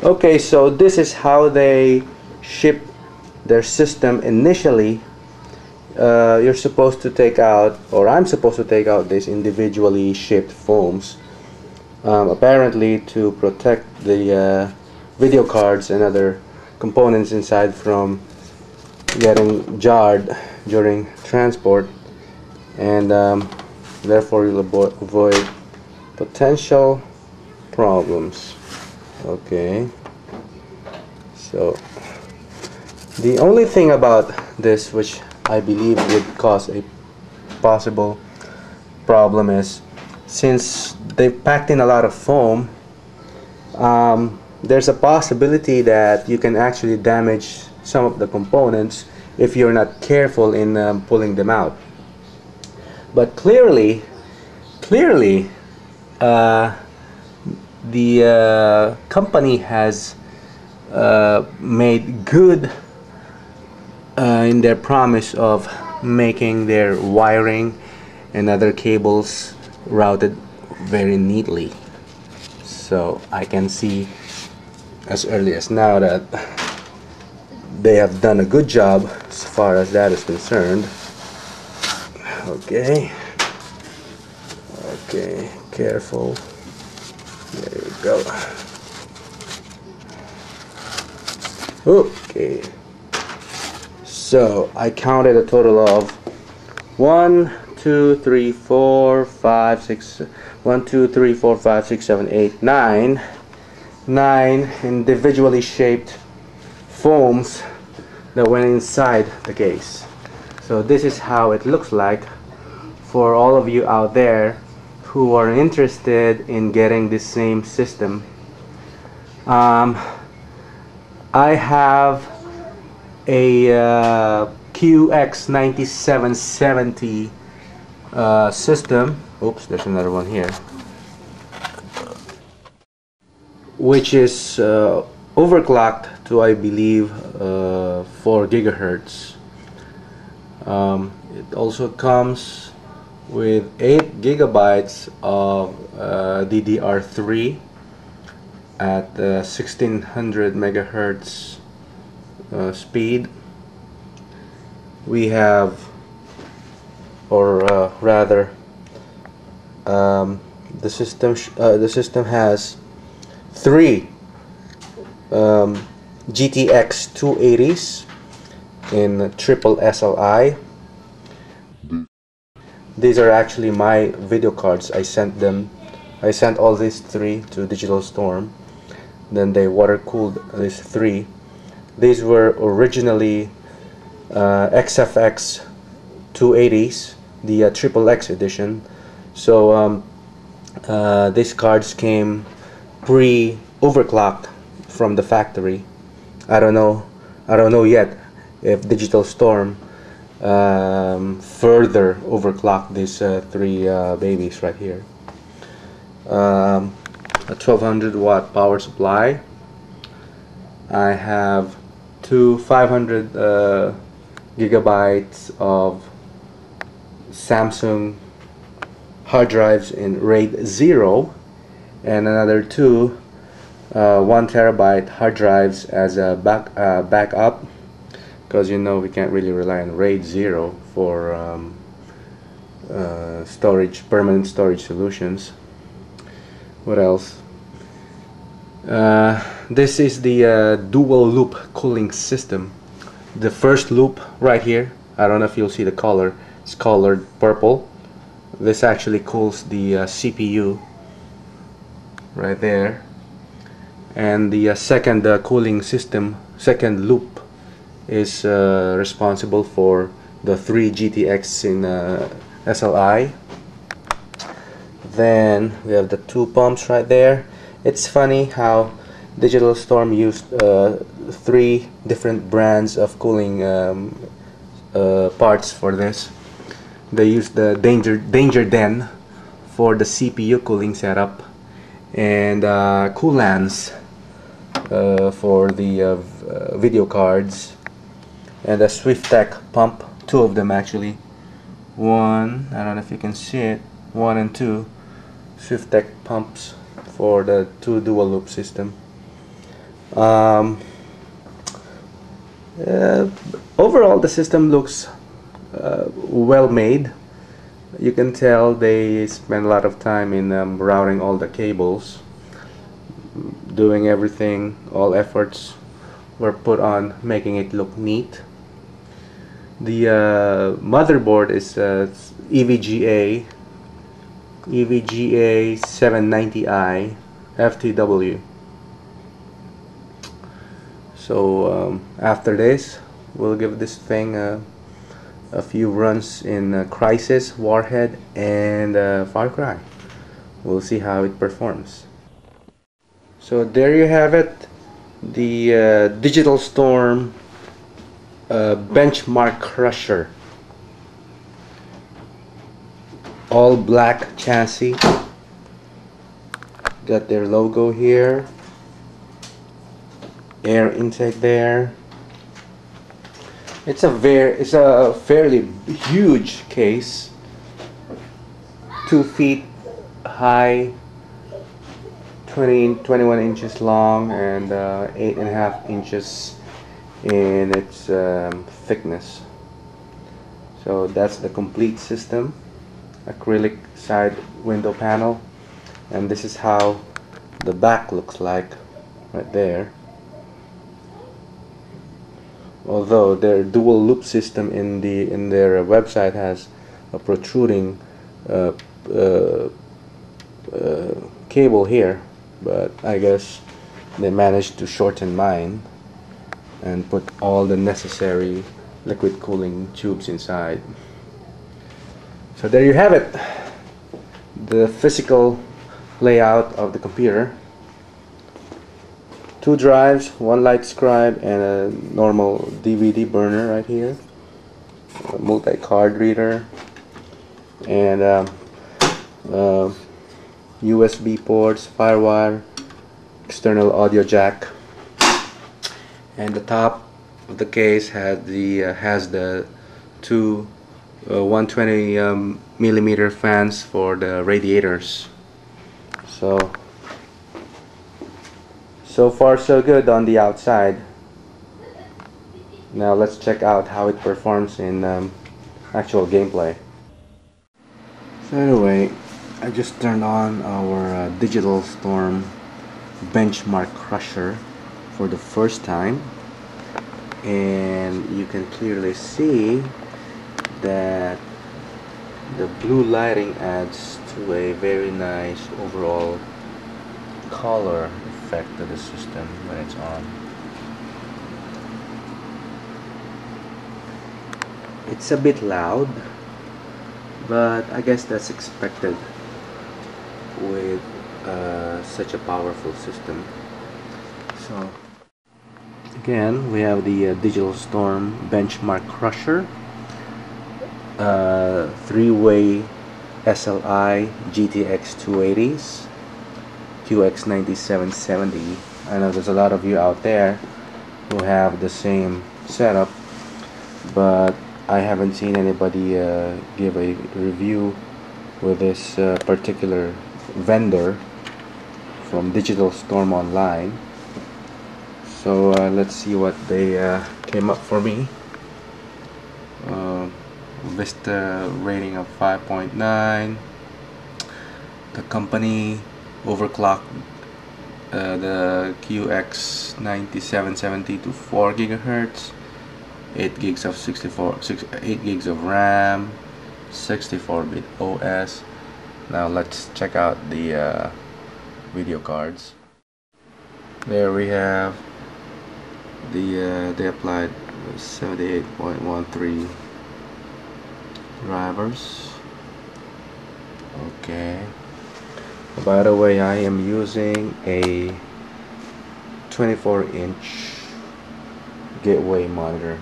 Okay, so this is how they ship their system initially. You're supposed to take out, or I'm supposed to take out these individually shipped foams, apparently to protect the video cards and other components inside from getting jarred during transport, and therefore you'll avoid potential problems. Okay, so the only thing about this which I believe would cause a possible problem is, since they've packed in a lot of foam, there's a possibility that you can actually damage some of the components if you're not careful in pulling them out. But clearly the company has made good in their promise of making their wiring and other cables routed very neatly. So I can see as early as now that they have done a good job as far as that is concerned. Okay, careful. There you go. Okay, so I counted a total of 1, 2, 3, 4, 5, 6, 1, 2, 3, 4, 5, 6, 7, 8, 9 individually shaped foams that went inside the case. So this is how it looks like for all of you out there who are interested in getting this same system. I have a QX9770 system. Oops, there's another one here, which is overclocked to, I believe, 4 gigahertz. It also comes with 8 gigabytes of DDR3 at 1600 megahertz speed. We have, or rather, the system has 3 GTX 280s in triple SLI. These are actually my video cards. I sent all these 3 to Digital Storm. Then they water cooled these 3. These were originally XFX 280s, the triple X edition. So these cards came pre-overclocked from the factory. I don't know yet if Digital Storm further overclocked these 3 babies right here. A 1200 watt power supply. I have 2 500 gigabytes of Samsung hard drives in RAID 0, and another 2 1 terabyte hard drives as a backup, because you know we can't really rely on RAID 0 for storage, permanent storage solutions. What else? This is the dual loop cooling system. The first loop right here, I don't know if you'll see the color, it's colored purple. This actually cools the CPU right there. And the second cooling system, second loop, is responsible for the 3 GTX in SLI. Then we have the 2 pumps right there. It's funny how Digital Storm used 3 different brands of cooling parts for this. They used the Danger Den for the CPU cooling setup, and Coolants for the video cards, and a Swiftech pump, 2 of them actually. One, I don't know if you can see it, 1 and 2 Swiftech pumps for the 2 dual loop system. Um, uh, Overall, the system looks well made. You can tell they spend a lot of time in routing all the cables, doing everything. All efforts were put on making it look neat. The motherboard is EVGA 790i FTW. So after this, we'll give this thing a few runs in Crysis, Warhead, and Far Cry. We'll see how it performs. So there you have it, the Digital Storm Benchmark Crusher. All black chassis. Got their logo here. Air intake there. It's a fairly huge case. 2 feet high, 21 inches long, and 8.5 inches in its thickness. So that's the complete system. Acrylic side window panel, and this is how the back looks like right there. Although their dual loop system in their website has a protruding cable here, but I guess they managed to shorten mine and put all the necessary liquid cooling tubes inside. So there you have it, the physical layout of the computer. 2 drives, 1 light scribe, and a normal DVD burner right here, a multi-card reader, and USB ports, firewire, external audio jack, and the top of the case has the 2 120 millimeter fans for the radiators. So far so good on the outside. Now let's check out how it performs in actual gameplay. So anyway, I just turned on our Digital Storm Benchmark Crusher for the first time, and you can clearly see that the blue lighting adds to a very nice overall color effect to the system when it's on. It's a bit loud, but I guess that's expected with such a powerful system. So again, we have the Digital Storm Benchmark Crusher, 3-way SLI GTX 280s, QX 9770. I know there's a lot of you out there who have the same setup, but I haven't seen anybody give a review with this particular vendor from Digital Storm Online. So let's see what they came up for me. Vista rating of 5.9. The company overclocked the QX 9770 to 4 gigahertz, 8 gigs of 8 gigs of RAM, 64-bit OS. Now let's check out the video cards. There we have they applied 78.13 drivers. Okay. By the way, I am using a 24-inch gateway monitor.